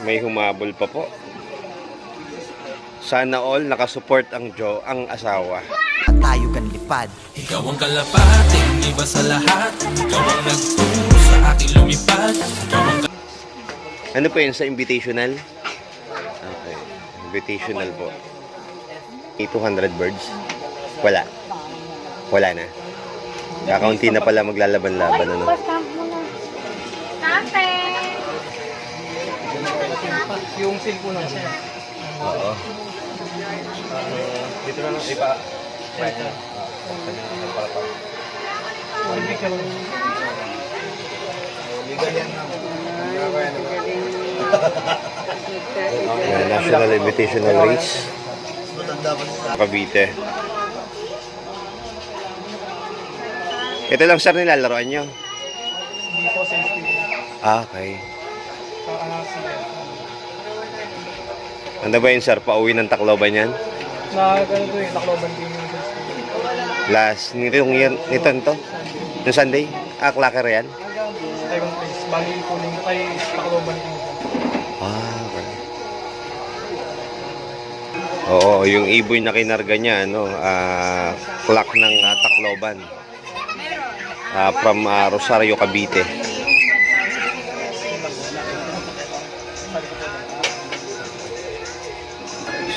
May humabol pa po. Sana all nakasupport ang asawa. At tayo kan lipad. Ikaw ang kalapating iba sa lahat. Ikaw ang nagturo sa akin lumipad. Ano po yun sa invitational? Okay. Invitational po. 200 birds? Wala. Wala na. Kakaunti na pala maglalaban-laban. Ano? Yung cellphone lang siya. Oo. Dito na lang ipa. National Invitational Race. Cavite. Ito lang sir nilalaroan nyo? Hindi po sa SP. Okay. Ano ba yun sir? Pauwi ng Tacloban yan? Na ganito yung Tacloban din yung sa SP. Last, nito to? Yung Sunday? Clacker yan? Second place. Bali po din kay Tacloban din. Okay. Oo, yung iboy na kinarga niya, clock ng Tacloban. From Rosario, Cavite.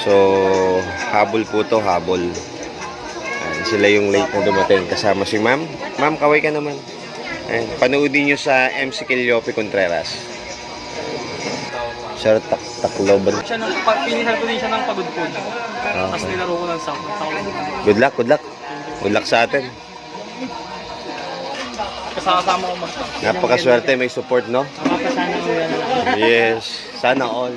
So, habol po to, habol. Ayan, sila yung late na dumating. Kasama si ma'am. Ma'am, kaway ka naman. Ayan, panoodin nyo sa MC Keliope Contreras. Sir, Tacloban. Siya nang pinihan ko din siya ng pagod-pod. Tapos nilaro ko ng Tacloban. Good luck, good luck. Good luck sa atin. Kasama ko mag Napakaswerte, may support, no? Mapasana ko yan lang. Yes, sana all.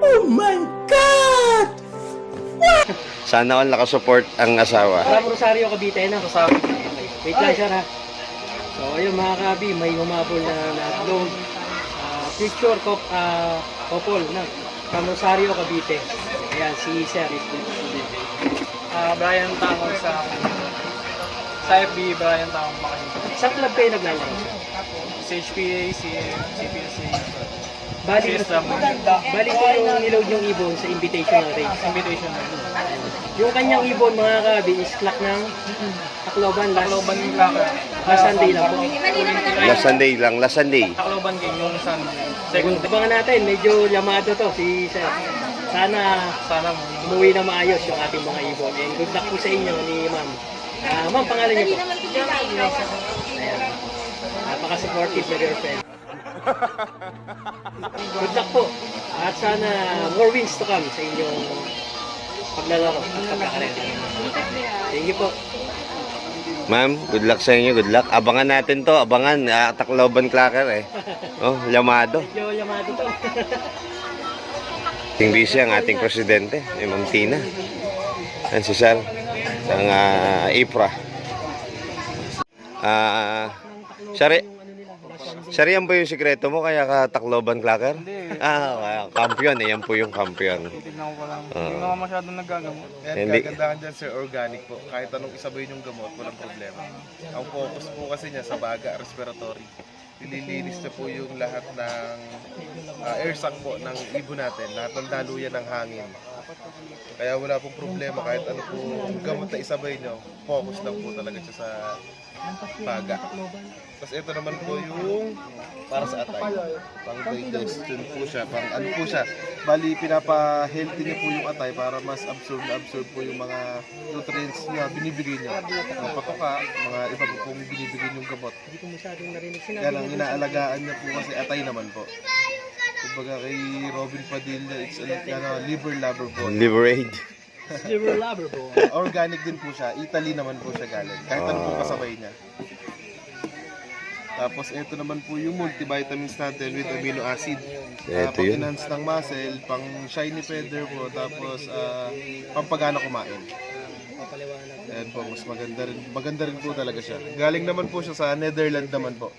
Oh my God! Sana all nakasupport ang asawa. From Rosario, Cavite na. Rosario. Wait lang siya ha. So ayun mga kabi, may humabol na vlog. Picture couple na. From Rosario, Cavite. Ayan, si Sir. Brian Tangol sa FB, Brian Tangol Makahin. Sa club kayo naglalaro? Sa HPA, si CPSA. Bali ko yung niload yung ibon sa invitational race. Invitation na. Yung kanyang ibon mga kabi is clock ng Tacloban Tacloban yung Cracker. last Sunday lang po. Last Sunday lang, last Sunday. Tacloban game yung Sunday. Second day. Abangan natin, medyo lamado to si Sir. Sana Sana mo. umuwi na maayos yung ating mga ibon. And good luck po sa inyo ni Ma'am. Ma'am, pangalan niyo po? Ayan. Napaka-supportive na girlfriend. Good luck po. At sana more wins to come sa inyong paglalaro at pagkakarera. Thank you po. Ma'am, good luck sa inyo, good luck. Abangan natin to, abangan. Tacloban Clacker eh. Oh, lamado. Medyo lamado to. Ting busy ang ating presidente, si Ma'am Tina. Yan si Sir, ng IPRA. Sir, yan ba yung sikreto mo kaya ka Tacloban Clacker? Kampiyon eh, yan po yung kampiyon. Tignan ko lang. Hindi naman masyadong nagagamot. Yan, kagandahan dyan sir, organic po. Kahit anong isabay yung gamot, walang problema. Ang focus po kasi niya sa baga, respiratory. Nililinis na po yung lahat ng air sac po ng ibon natin. Lahat ng daluyan ng hangin. Kaya wala pong problema kahit ano po gamot na isabay nyo. Focus lang po talaga siya sa baga. Tapos ito naman po yung para sa atay. Pang digestion po siya. Pang ano po siya. Bali, pinapa-healthy niyo po yung atay para mas absorb po yung mga nutrients niya binibigay niya. Mga patoka, mga iba po pong binibigay yung gamot. Hindi ko masyadong narinig. Sinabi Kaya lang inaalagaan niya po kasi atay naman po. Kumbaga kay Robin Padilla, it's liver lover po. Liberate. Silver lover po. Organic din po siya. Italy naman po siya galing. Kahit ano po kasabay niya. Tapos ito naman po yung multivitamins natin with amino acid. Ito yun. Pang-enhance ng muscle, pang shiny feather po, tapos pampagana kumain. Ayan po, mas maganda rin po talaga siya. Galing naman po siya sa Netherlands naman po.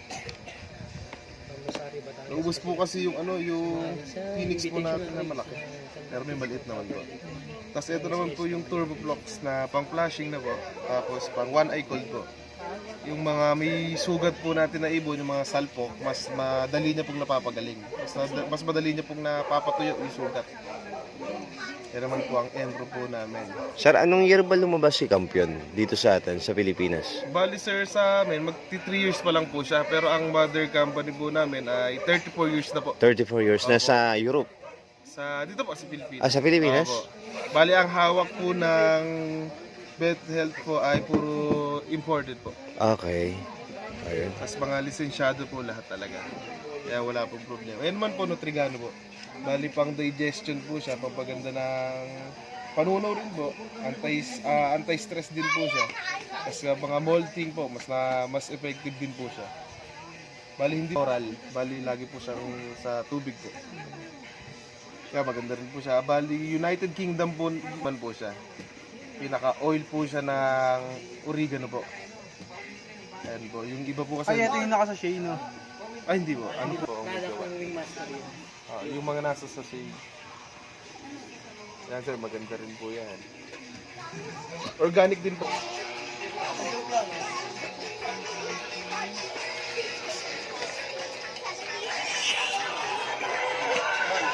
Naubos po kasi yung yung Phoenix po natin na malaki. Pero may maliit naman po. Tapos ito naman po yung Turbo Flux na pang flashing na po. Tapos pang one eye cold po. yung mga may sugat po natin na ibon, yung mga salpok, mas madali niya pong napapagaling. Mas madali niya pong napapatuyo yung sugat. Yan naman po ang entro po namin. Sir, anong year ba lumabas si Kampiyon dito sa atin, sa Pilipinas? Bali sir, sa amin, magti 3 years pa lang po siya. Pero ang mother company po namin ay 34 years na po. 34 years na sa Europe. Dito po sa Pilipinas. Ah, sa Pilipinas? Opo. Bali, ang hawak po ng Vet Health po ay puro imported po. Okay. Ayun. Tapos mga lisensyado po lahat talaga. Kaya wala pong problema. Ayan man po, Nutrigano po. Bali, pang digestion po siya, pampaganda ng panunaw rin po. Anti-stress din po siya. Tapos mga molting po, mas effective din po siya. Bali, hindi oral. Bali, lagi po siyang sa tubig po. Kaya maganda rin po siya. Bali, United Kingdom po man po siya. Pinaka-oil po siya ng oregano po. Ayan po. Yung iba po kasi... Ay, ito yung naka-sachet, no? Ay, hindi po. Ano po? Nada ko yung wingmaster yun. Yung mga nasa sachet. Yan sir, maganda rin po yan. Organic din po.